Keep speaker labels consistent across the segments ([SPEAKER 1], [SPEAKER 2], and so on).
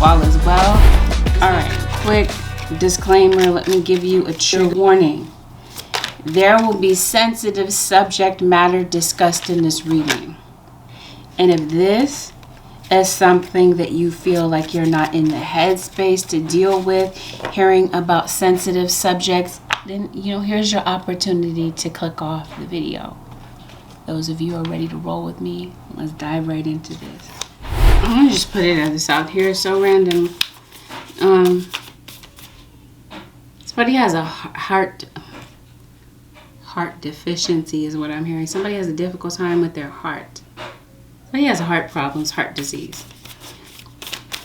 [SPEAKER 1] hope all is well. All right, quick disclaimer. Let me give you a true warning. There will be sensitive subject matter discussed in this reading. And if this is something that you feel like you're not in the headspace to deal with, hearing about sensitive subjects, then, here's your opportunity to click off the video. Those of you who are ready to roll with me, let's dive right into this. I'm going to just put it as out here. It's so random. Somebody has a heart deficiency is what I'm hearing. Somebody has a difficult time with their heart. Somebody has heart problems, heart disease.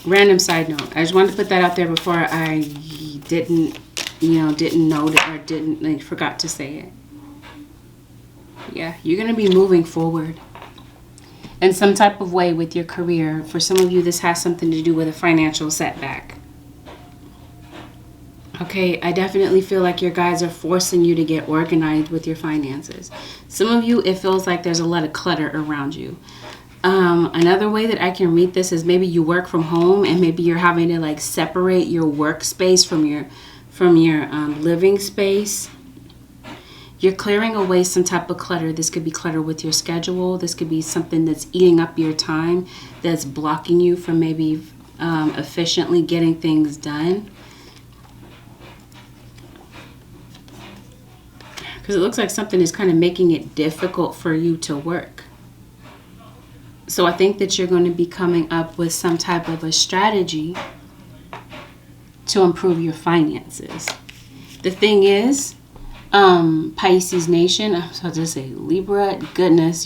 [SPEAKER 1] Random side note. I just wanted to put that out there before I didn't know it or forgot to say it. Yeah, you're going to be moving forward in some type of way with your career. For some of you, this has something to do with a financial setback. Okay, I definitely feel like your guides are forcing you to get organized with your finances. Some of you, it feels like there's a lot of clutter around you. Another way that I can read this is maybe you work from home and maybe you're having to separate your workspace from your living space. You're clearing away some type of clutter. This could be clutter with your schedule. This could be something that's eating up your time, that's blocking you from maybe efficiently getting things done. Because it looks like something is kind of making it difficult for you to work. So I think that you're going to be coming up with some type of a strategy to improve your finances. The thing is, Pisces Nation, I'm supposed to say Libra, goodness,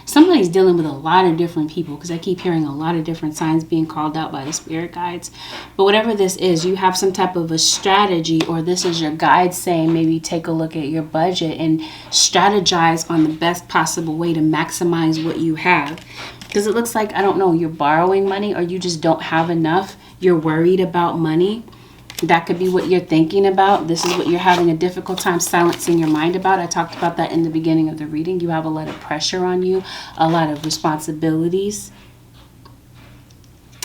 [SPEAKER 1] somebody's dealing with a lot of different people, because I keep hearing a lot of different signs being called out by the spirit guides. But whatever this is, you have some type of a strategy, or this is your guide saying maybe take a look at your budget and strategize on the best possible way to maximize what you have. Because it looks like, I don't know, you're borrowing money or you just don't have enough. You're worried about money. That could be what you're thinking about. This is what you're having a difficult time silencing your mind about. I talked about that in the beginning of the reading. You have a lot of pressure on you, a lot of responsibilities.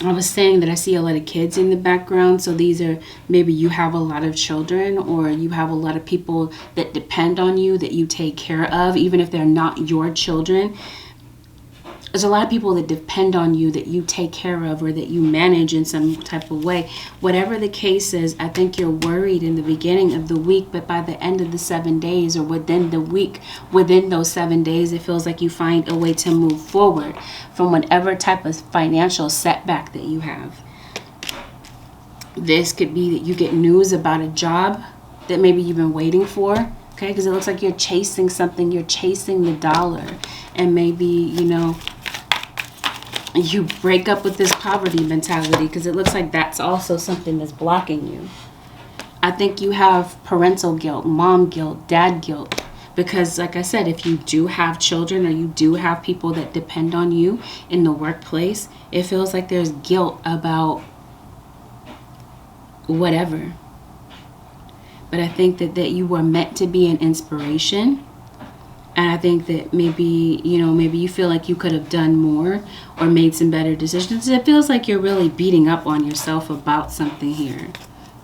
[SPEAKER 1] I was saying that I see a lot of kids in the background. So these are, maybe you have a lot of children, or you have a lot of people that depend on you, that you take care of, even if they're not your children. There's a lot of people that depend on you, that you take care of, or that you manage in some type of way. Whatever the case is, I think you're worried in the beginning of the week, but by the end of the 7 days, or within the week, within those 7 days, it feels like you find a way to move forward from whatever type of financial setback that you have. This could be that you get news about a job that maybe you've been waiting for. Okay, because it looks like you're chasing something. You're chasing the dollar. And maybe, you break up with this poverty mentality, because it looks like that's also something that's blocking you. I think you have parental guilt, mom guilt, dad guilt. Because like I said, if you do have children, or you do have people that depend on you in the workplace, it feels like there's guilt about whatever. But I think that you were meant to be an inspiration. And I think that maybe you feel like you could have done more or made some better decisions. It feels like you're really beating up on yourself about something here.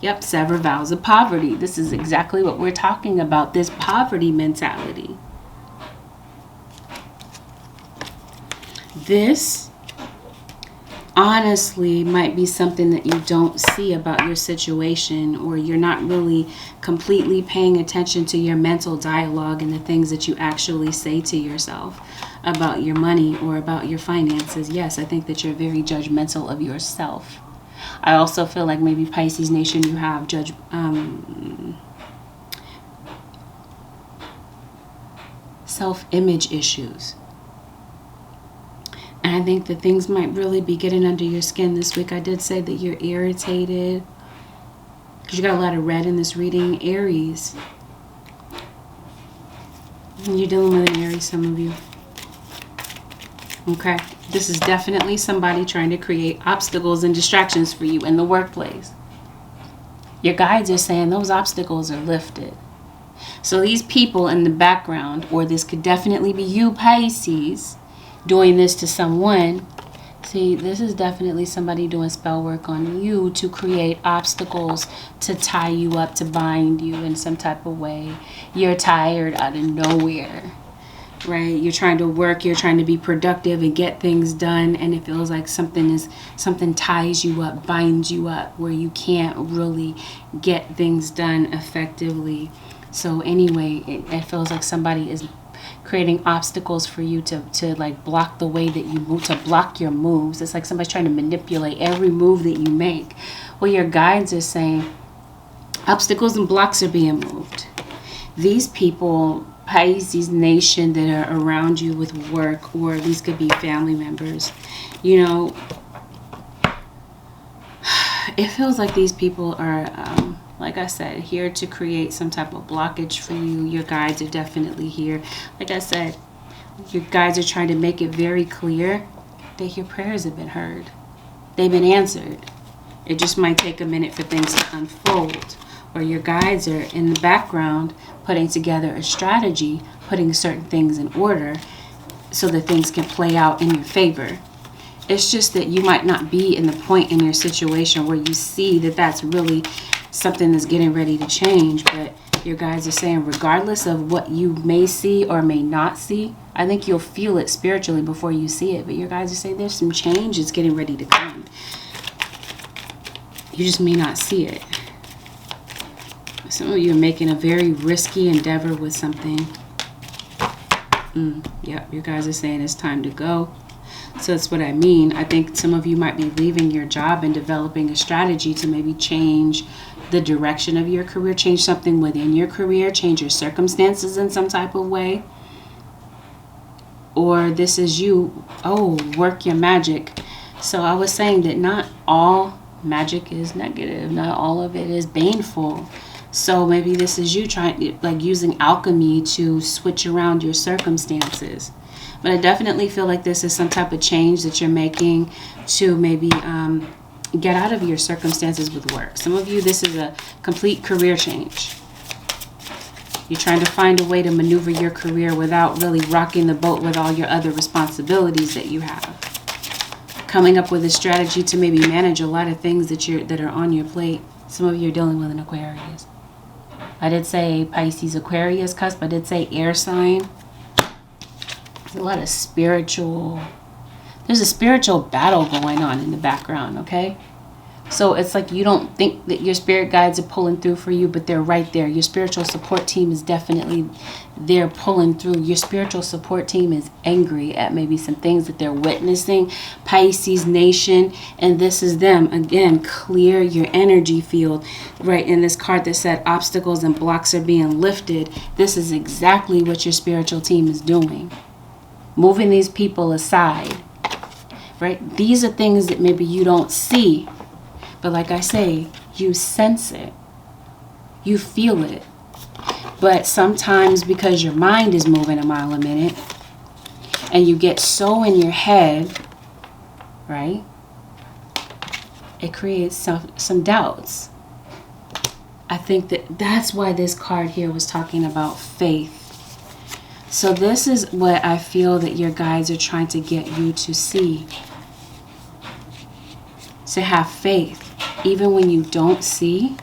[SPEAKER 1] Yep, sever vows of poverty. This is exactly what we're talking about, this poverty mentality. This honestly might be something that you don't see about your situation, or you're not really completely paying attention to your mental dialogue and the things that you actually say to yourself about your money or about your finances. Yes, I think that you're very judgmental of yourself. I also feel like maybe Pisces Nation, you have self-image issues. And I think that things might really be getting under your skin this week. I did say that you're irritated, because you got a lot of red in this reading. Aries. You're dealing with an Aries, some of you. Okay. This is definitely somebody trying to create obstacles and distractions for you in the workplace. Your guides are saying those obstacles are lifted. So these people in the background, or this could definitely be you, Pisces, doing this to someone, See, this is definitely somebody doing spell work on you to create obstacles, to tie you up, to bind you in some type of way. You're tired out of nowhere, right? You're trying to work, you're trying to be productive and get things done, and it feels like something ties you up, binds you up, where you can't really get things done effectively. So anyway, it feels like somebody is creating obstacles for you to like block the way that you move, to block your moves. It's like somebody's trying to manipulate every move that you make. Well, your guides are saying obstacles and blocks are being moved. These people, Pisces nation, that are around you with work, or these could be family members, you know, it feels like these people are like I said, here to create some type of blockage for you. Your guides are definitely here. Like I said, your guides are trying to make it very clear that your prayers have been heard. They've been answered. It just might take a minute for things to unfold. Or your guides are in the background putting together a strategy, putting certain things in order so that things can play out in your favor. It's just that you might not be in the point in your situation where you see that that's really something that's getting ready to change, but your guides are saying regardless of what you may see or may not see, I think you'll feel it spiritually before you see it, but your guides are saying there's some change that's getting ready to come. You just may not see it. Some of you are making a very risky endeavor with something. Yep, your guys are saying it's time to go. So that's what I mean. I think some of you might be leaving your job and developing a strategy to maybe change the direction of your career, change something within your career, change your circumstances in some type of way. Or this is you, work your magic. So I was saying that not all magic is negative. Not all of it is baneful. So maybe this is you trying, like using alchemy to switch around your circumstances. But I definitely feel like this is some type of change that you're making to maybe get out of your circumstances with work. Some of you, this is a complete career change. You're trying to find a way to maneuver your career without really rocking the boat with all your other responsibilities that you have. Coming up with a strategy to maybe manage a lot of things that are on your plate. Some of you are dealing with an Aquarius. I did say Pisces Aquarius cusp. I did say air sign. There's a lot of there's a spiritual battle going on in the background, okay? So it's like you don't think that your spirit guides are pulling through for you, but they're right there. Your spiritual support team is definitely there pulling through. Your spiritual support team is angry at maybe some things that they're witnessing. Pisces nation, and this is them. Again, clear your energy field. Right in this card that said obstacles and blocks are being lifted. This is exactly what your spiritual team is doing. Moving these people aside. Right? These are things that maybe you don't see. But like I say, you sense it. You feel it. But sometimes because your mind is moving a mile a minute and you get so in your head, right? It creates some doubts. I think that's why this card here was talking about faith. So this is what I feel that your guides are trying to get you to see. To have faith. Even when you don't see.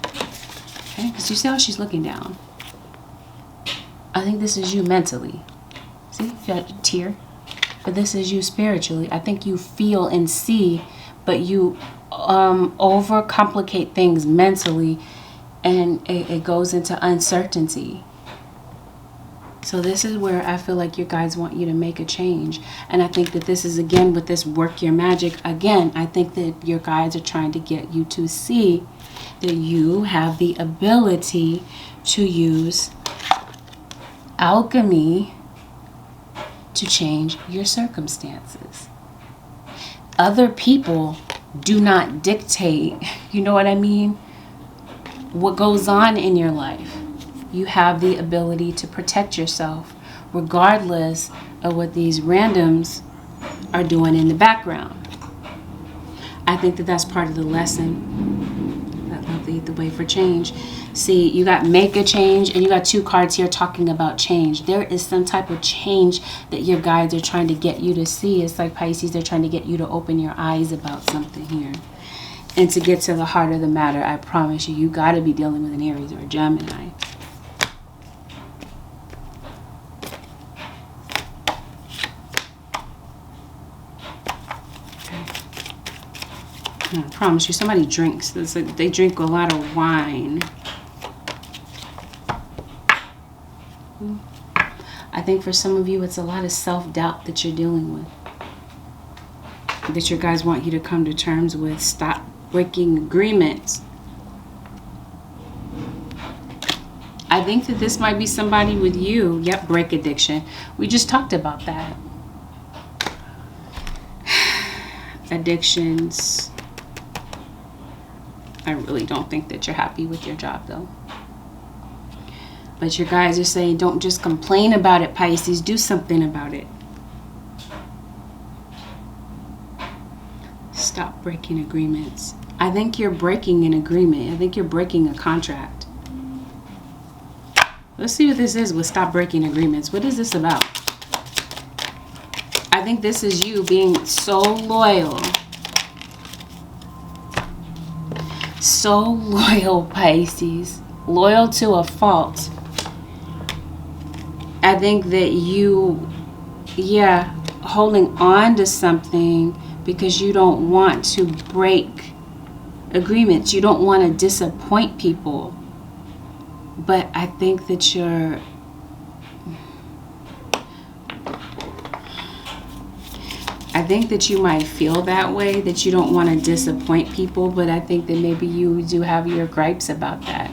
[SPEAKER 1] Okay? Because you see how she's looking down. I think this is you mentally. See? You got a tear. But this is you spiritually. I think you feel and see, but you overcomplicate things mentally, and it goes into uncertainty. So this is where I feel like your guides want you to make a change. And I think that this is, again, with this work your magic, again, I think that your guides are trying to get you to see that you have the ability to use alchemy to change your circumstances. Other people do not dictate, you know what I mean, what goes on in your life. You have the ability to protect yourself regardless of what these randoms are doing in the background. I think that that's part of the lesson. I love the the way for change. See, you got make a change, and you got 2 cards here talking about change. There is some type of change that your guides are trying to get you to see. It's like Pisces, they're trying to get you to open your eyes about something here. And to get to the heart of the matter, I promise you, you got to be dealing with an Aries or a Gemini. I promise you, somebody drinks. It's like they drink a lot of wine. I think for some of you, it's a lot of self-doubt that you're dealing with. That your guys want you to come to terms with. Stop breaking agreements. I think that this might be somebody with you. Yep, break addiction. We just talked about that. Addictions. I really don't think that you're happy with your job, though. But your guys are saying, don't just complain about it, Pisces. Do something about it. Stop breaking agreements. I think you're breaking an agreement. I think you're breaking a contract. Let's see what this is with stop breaking agreements. What is this about? I think this is you being so loyal. So loyal, Pisces. Loyal to a fault. I think that you, holding on to something because you don't want to break agreements. You don't want to disappoint people. But I think that you're... I think that you might feel that way, that you don't want to disappoint people, but I think that maybe you do have your gripes about that.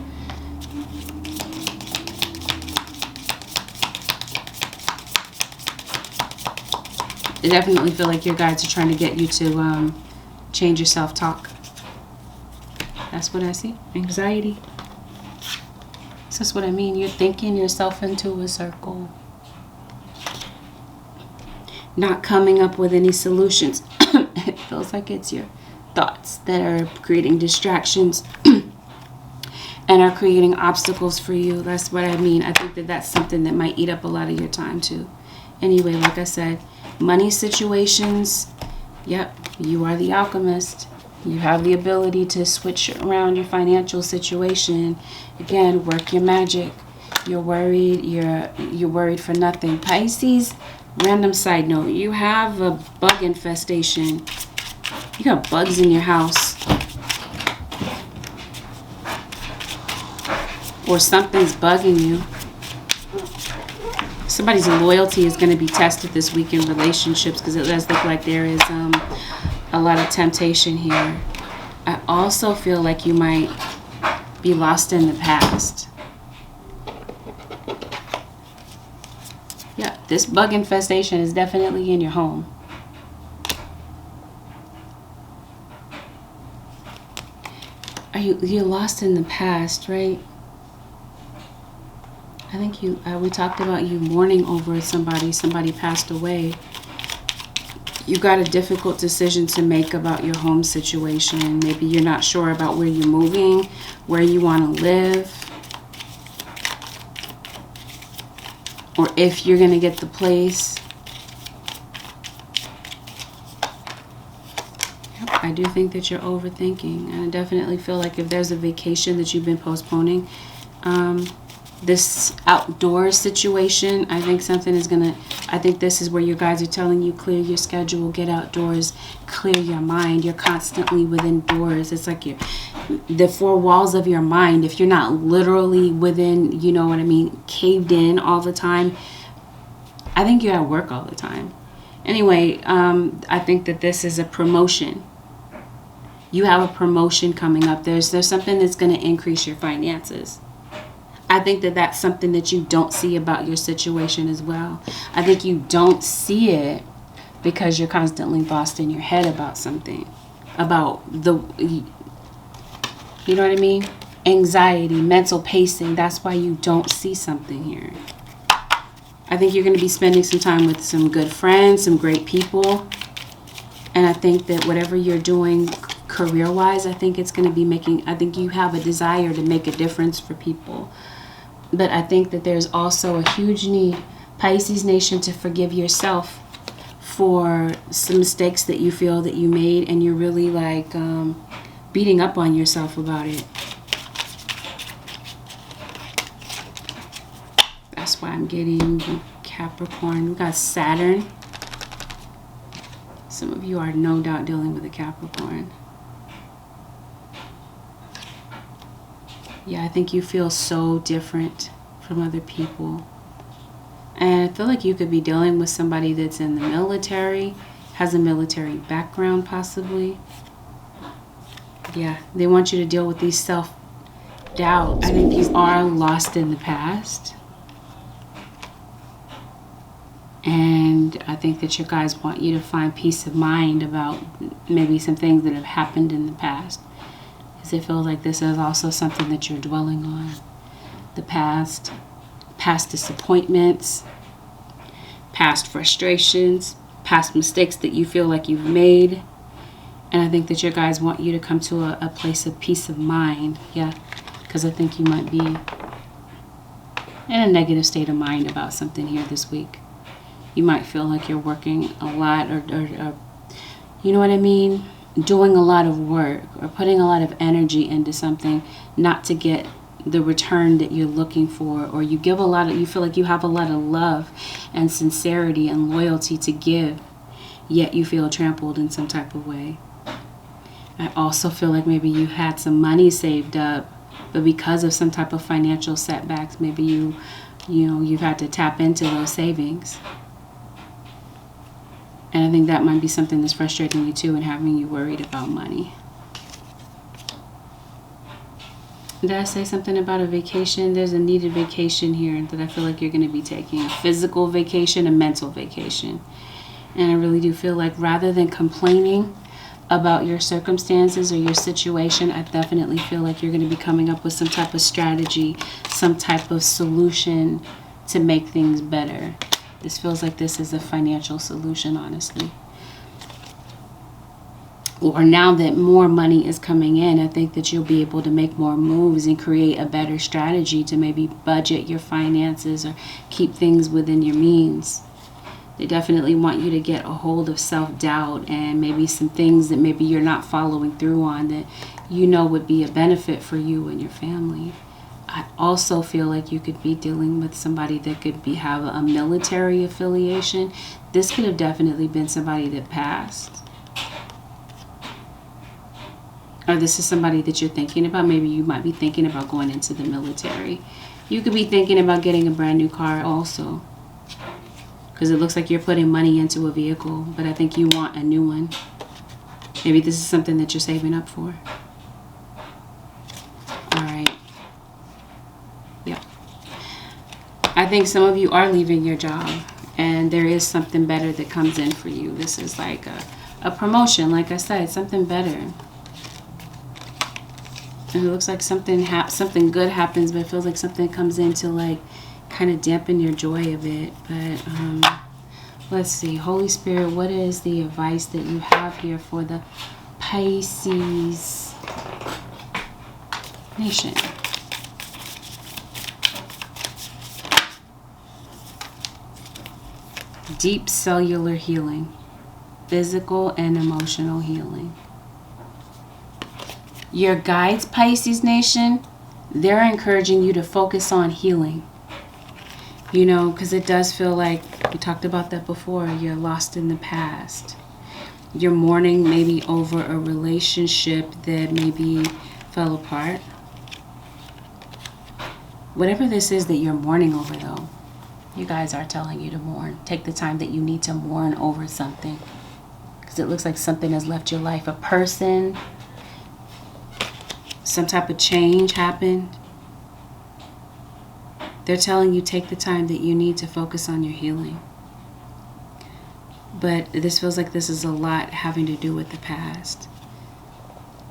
[SPEAKER 1] I definitely feel like your guides are trying to get you to change your self-talk. That's what I see. Anxiety. This is what I mean. You're thinking yourself into a circle. Not coming up with any solutions. It feels like it's your thoughts that are creating distractions and are creating obstacles for you. That's what I mean. I think that that's something that might eat up a lot of your time too. Anyway, like I said, money situations. Yep, you are the alchemist. You have the ability to switch around your financial situation. Again, work your magic. You're worried. You're worried for nothing. Pisces. Random side note, you have a bug infestation. You got bugs in your house. Or something's bugging you. Somebody's loyalty is going to be tested this week in relationships because it does look like there is a lot of temptation here. I also feel like you might be lost in the past. Yeah, this bug infestation is definitely in your home. You're lost in the past, right? I think we talked about you mourning over somebody passed away. You got a difficult decision to make about your home situation. Maybe you're not sure about where you're moving, where you want to live. Or if you're going to get the place. Yep, I do think that you're overthinking. And I definitely feel like if there's a vacation that you've been postponing, this outdoor situation, I think something is going to... I think this is where your guys are telling you, clear your schedule, get outdoors, clear your mind. You're constantly within doors. It's like the 4 walls of your mind. If you're not literally within, you know what I mean, caved in all the time, I think you're at work all the time. Anyway, I think that this is a promotion. You have a promotion coming up. There's something that's going to increase your finances. I think that that's something that you don't see about your situation as well. I think you don't see it because you're constantly lost in your head about something. About you know what I mean? Anxiety, mental pacing. That's why you don't see something here. I think you're going to be spending some time with some good friends, some great people. And I think that whatever you're doing career-wise, I think it's going to be I think you have a desire to make a difference for people. But I think that there's also a huge need, Pisces Nation, to forgive yourself for some mistakes that you feel that you made, and you're really like beating up on yourself about it. That's why I'm getting Capricorn. We got Saturn. Some of you are no doubt dealing with a Capricorn. Yeah, I think you feel so different from other people. And I feel like you could be dealing with somebody that's in the military, has a military background possibly. Yeah, they want you to deal with these self-doubts. I think you are lost in the past. And I think that your guys want you to find peace of mind about maybe some things that have happened in the past. Because it feels like this is also something that you're dwelling on. The past disappointments, past frustrations, past mistakes that you feel like you've made. And I think that your guys want you to come to a place of peace of mind. Yeah, because I think you might be in a negative state of mind about something here this week. You might feel like you're working a lot or you know what I mean? Doing a lot of work or putting a lot of energy into something not to get the return that you're looking for, or you feel like you have a lot of love and sincerity and loyalty to give, yet you feel trampled in some type of way. I also feel like maybe you had some money saved up, but because of some type of financial setbacks, maybe you've had to tap into those savings. And I think that might be something that's frustrating you too and having you worried about money. Did I say something about a vacation? There's a needed vacation here that I feel like you're going to be taking. A physical vacation, a mental vacation. And I really do feel like rather than complaining about your circumstances or your situation, I definitely feel like you're going to be coming up with some type of strategy, some type of solution to make things better. This feels like this is a financial solution, honestly. Or now that more money is coming in, I think that you'll be able to make more moves and create a better strategy to maybe budget your finances or keep things within your means. They definitely want you to get a hold of self-doubt and maybe some things that maybe you're not following through on that you know would be a benefit for you and your family. I also feel like you could be dealing with somebody that could have a military affiliation. This could have definitely been somebody that passed. Or this is somebody that you're thinking about. Maybe you might be thinking about going into the military. You could be thinking about getting a brand new car also. Because it looks like you're putting money into a vehicle, but I think you want a new one. Maybe this is something that you're saving up for. Alright. Yeah. I think some of you are leaving your job, and there is something better that comes in for you. This is like a promotion, like I said, something better. And it looks like something good happens, but it feels like something comes in to like kind of dampen your joy a bit. But let's see, Holy Spirit, what is the advice that you have here for the Pisces Nation? Deep cellular healing, physical and emotional healing. Your guides, Pisces Nation, they're encouraging you to focus on healing. You know, because it does feel like, we talked about that before, you're lost in the past. You're mourning maybe over a relationship that maybe fell apart. Whatever this is that you're mourning over, though, you guys are telling you to mourn. Take the time that you need to mourn over something. Because it looks like something has left your life. A person, some type of change happened. They're telling you take the time that you need to focus on your healing. But this feels like this is a lot having to do with the past.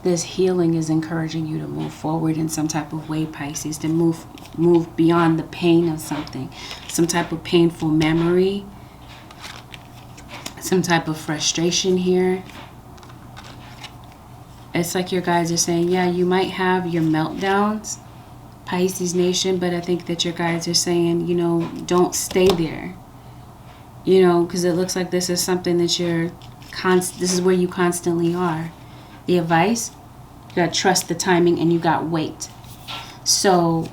[SPEAKER 1] This healing is encouraging you to move forward in some type of way, Pisces, to move beyond the pain of something. Some type of painful memory. Some type of frustration here. It's like your guides are saying, yeah, you might have your meltdowns, Pisces Nation, but I think that your guides are saying, you know, don't stay there. You know, because it looks like this is something that this is where you constantly are. The advice, you got to trust the timing and you got wait. So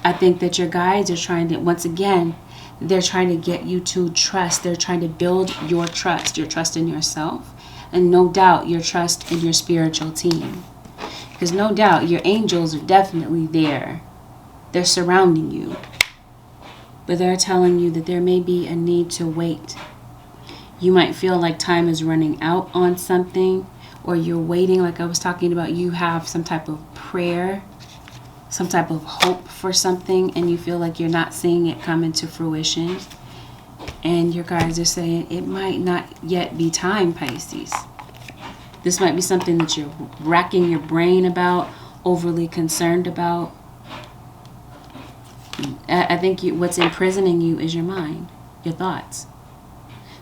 [SPEAKER 1] I think that your guides are trying to, once again, they're trying to get you to trust. They're trying to build your trust in yourself, and no doubt your trust in your spiritual team. Because no doubt your angels are definitely there. They're surrounding you. But they're telling you that there may be a need to wait. You might feel like time is running out on something, or you're waiting, like I was talking about. You have some type of prayer, some type of hope for something, and you feel like you're not seeing it come into fruition. And your guides are saying it might not yet be time, Pisces. This might be something that you're racking your brain about, overly concerned about. I think what's imprisoning you is your mind, your thoughts.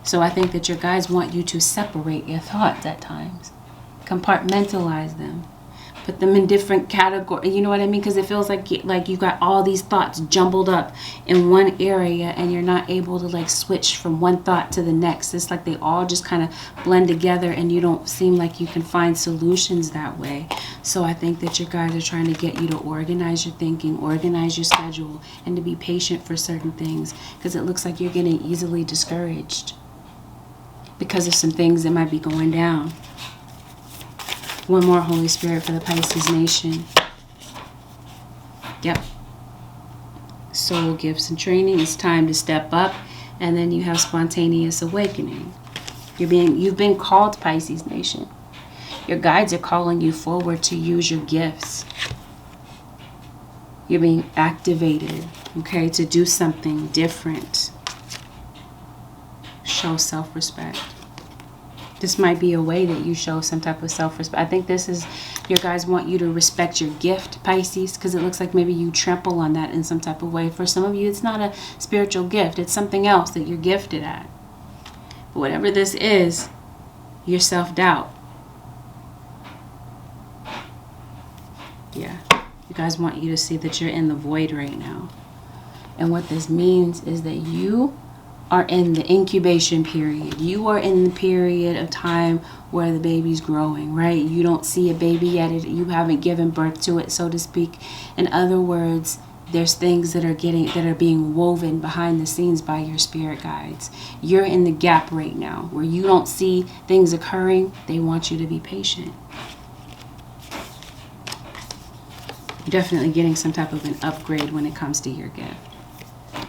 [SPEAKER 1] So I think that your guides want you to separate your thoughts at times. Compartmentalize them. Put them in different categories. You know what I mean? Because it feels like you got all these thoughts jumbled up in one area, and you're not able to like switch from one thought to the next. It's like they all just kind of blend together, and you don't seem like you can find solutions that way. So I think that your guides are trying to get you to organize your thinking, organize your schedule, and to be patient for certain things, because it looks like you're getting easily discouraged because of some things that might be going down. One more, Holy Spirit, for the Pisces Nation. Yep. Soul gifts and training. It's time to step up. And then you have spontaneous awakening. You've been called, Pisces Nation. Your guides are calling you forward to use your gifts. You're being activated, okay, to do something different. Show self-respect. This might be a way that you show some type of self-respect. I think this is, your guys want you to respect your gift, Pisces, because it looks like maybe you trample on that in some type of way. For some of you, it's not a spiritual gift. It's something else that you're gifted at. But whatever this is, your self-doubt. Yeah. You guys want you to see that you're in the void right now. And what this means is that you are in the incubation period. You are in the period of time where the baby's growing, right? You don't see a baby yet. You haven't given birth to it, so to speak. In other words, there's things that are being woven behind the scenes by your spirit guides. You're in the gap right now where you don't see things occurring. They want you to be patient. You're definitely getting some type of an upgrade when it comes to your gift.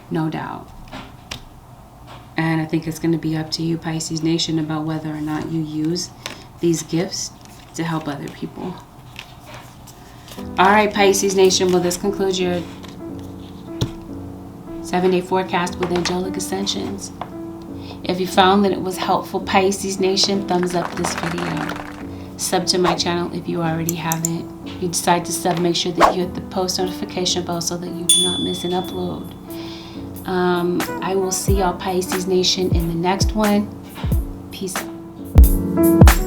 [SPEAKER 1] No doubt. And I think it's going to be up to you, Pisces Nation, about whether or not you use these gifts to help other people. All right, Pisces Nation. Well, this concludes your 7-day forecast with Angelic Ascensions. If you found that it was helpful, Pisces Nation, thumbs up this video. Sub to my channel if you already haven't. If you decide to sub, make sure that you hit the post notification bell so that you do not miss an upload. I will see y'all, Pisces Nation, in the next one. Peace out.